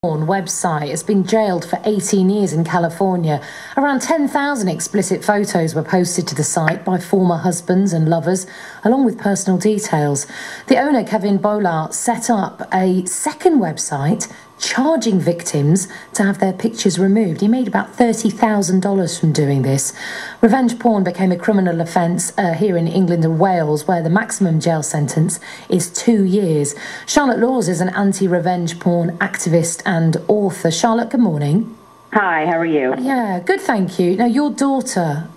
website has been jailed for 18 years in California. Around 10,000 explicit photos were posted to the site by former husbands and lovers, along with personal details. The owner, Kevin Bowler, set up a second website charging victims to have their pictures removed. He made about $30,000 from doing this. Revenge porn became a criminal offence here in England and Wales, where the maximum jail sentence is 2 years. Charlotte Laws is an anti-revenge porn activist and author. Charlotte, good morning. Hi, how are you? Yeah, good, thank you. Now, your daughter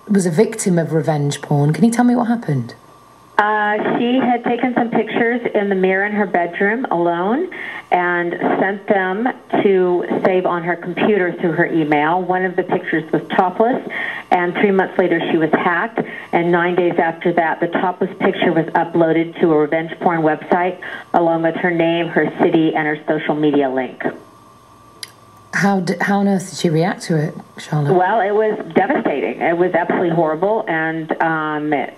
was a victim of revenge porn. Can you tell me what happened? She had taken some pictures in the mirror in her bedroom alone and sent them to save on her computer through her email. One of the pictures was topless, and 3 months later she was hacked, and 9 days after that the topless picture was uploaded to a revenge porn website along with her name, her city, and her social media link. How on earth did she react to it, Charlotte? Well, it was devastating. It was absolutely horrible, and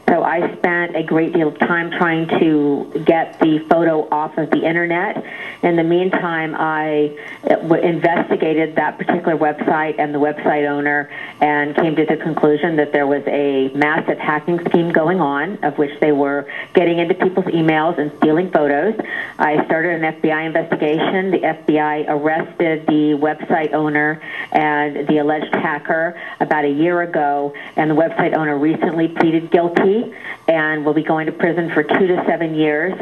so I spent a great deal of time trying to get the photo off of the internet. In the meantime, I investigated that particular website and the website owner and came to the conclusion that there was a massive hacking scheme going on, of which they were getting into people's emails and stealing photos. I started an FBI investigation. The FBI arrested the website owner and the alleged hacker about a year ago, and the website owner recently pleaded guilty and will be going to prison for 2 to 7 years.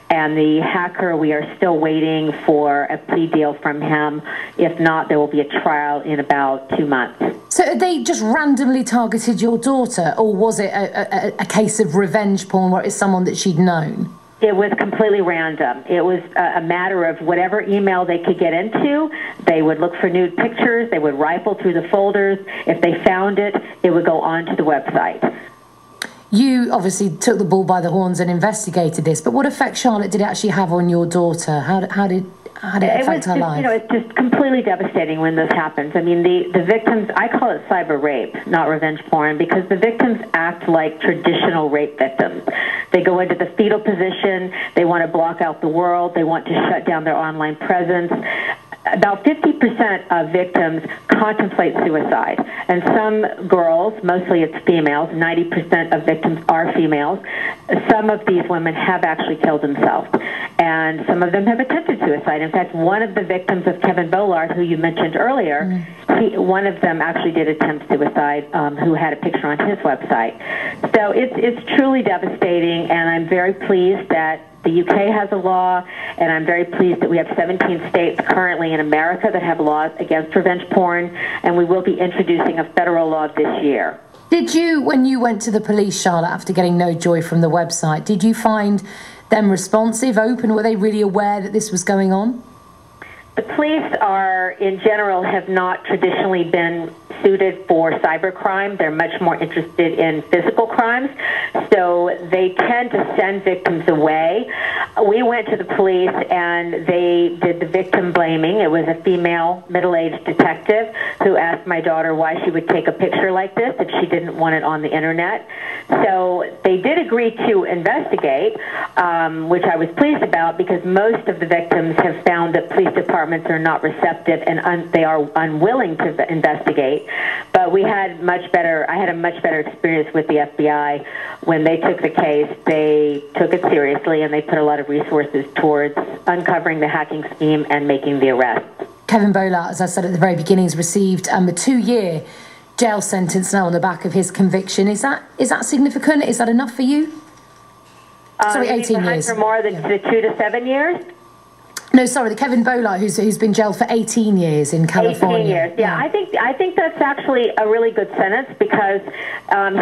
And the hacker, we are still waiting for a plea deal from him. If not, there will be a trial in about 2 months. So they just randomly targeted your daughter, or was it a case of revenge porn where it's someone that she'd known? It was completely random. It was a matter of whatever email they could get into. They would look for nude pictures. They would rifle through the folders. If they found it, it would go onto the website. You obviously took the bull by the horns and investigated this, but what effect, Charlotte, did it actually have on your daughter? How did it affect her life? You know, it's just completely devastating when this happens. I mean, the victims, I call it cyber rape, not revenge porn, because the victims act like traditional rape victims. They go into the fetal position. They want to block out the world. They want to shut down their online presence. About 50% of victims contemplate suicide, and some girls, mostly it's females, 90% of victims are females. Some of these women have actually killed themselves, and some of them have attempted suicide. In fact, one of the victims of Kevin Bowler, who you mentioned earlier, one of them actually did attempt suicide, who had a picture on his website. So it's truly devastating, and I'm very pleased that the UK has a law, and I'm very pleased that we have 17 states currently in America that have laws against revenge porn, and we will be introducing a federal law this year. Did you, when you went to the police, Charlotte, after getting no joy from the website, did you find them responsive, open? Were they really aware that this was going on? The police are, in general, have not traditionally been suited for cybercrime. They're much more interested in physical crimes, so they tend to send victims away. We went to the police and they did the victim blaming. It was a female middle-aged detective who asked my daughter why she would take a picture like this if she didn't want it on the internet. So they did agree to investigate, which I was pleased about, because most of the victims have found that police departments are not receptive and they are unwilling to investigate. But I had a much better experience with the FBI. When they took the case, they took it seriously, and they put a lot of resources towards uncovering the hacking scheme and making the arrest. Kevin Bowler, as I said at the very beginning, has received a 2-year jail sentence now on the back of his conviction. Is that significant? Is that enough for you? Sorry, 18 years. For more than the 2 to 7 years? No, sorry, the Kevin Bowler, who's been jailed for 18 years in California. 18 years, yeah. I think that's actually a really good sentence, because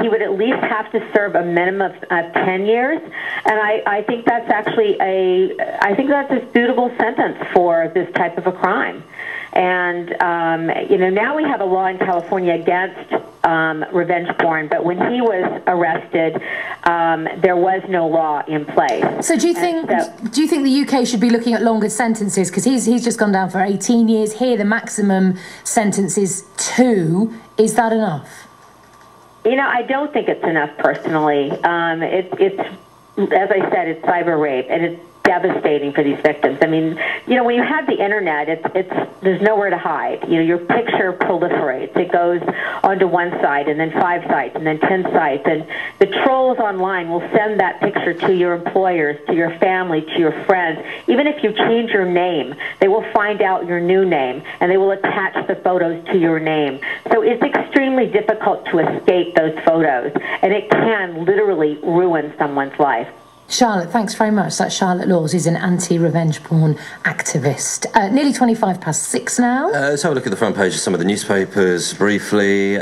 he would at least have to serve a minimum of 10 years, and I think that's actually a suitable sentence for this type of a crime. And now we have a law in California against revenge porn, but when he was arrested, there was no law in place. So do you think the UK should be looking at longer sentences? Because he's just gone down for 18 years. Here, the maximum sentence is 2. Is that enough? You know, I don't think it's enough personally. It's as I said, it's cyber rape, and devastating for these victims. I mean, you know, when you have the internet, there's nowhere to hide. You know, your picture proliferates. It goes onto one site, and then 5 sites, and then 10 sites, and the trolls online will send that picture to your employers, to your family, to your friends. Even if you change your name, they will find out your new name, and they will attach the photos to your name. So it's extremely difficult to escape those photos, and it can literally ruin someone's life. Charlotte, thanks very much. That's Charlotte Laws, who's an anti-revenge porn activist. Nearly 25 past 6 now. Let's have a look at the front page of some of the newspapers briefly.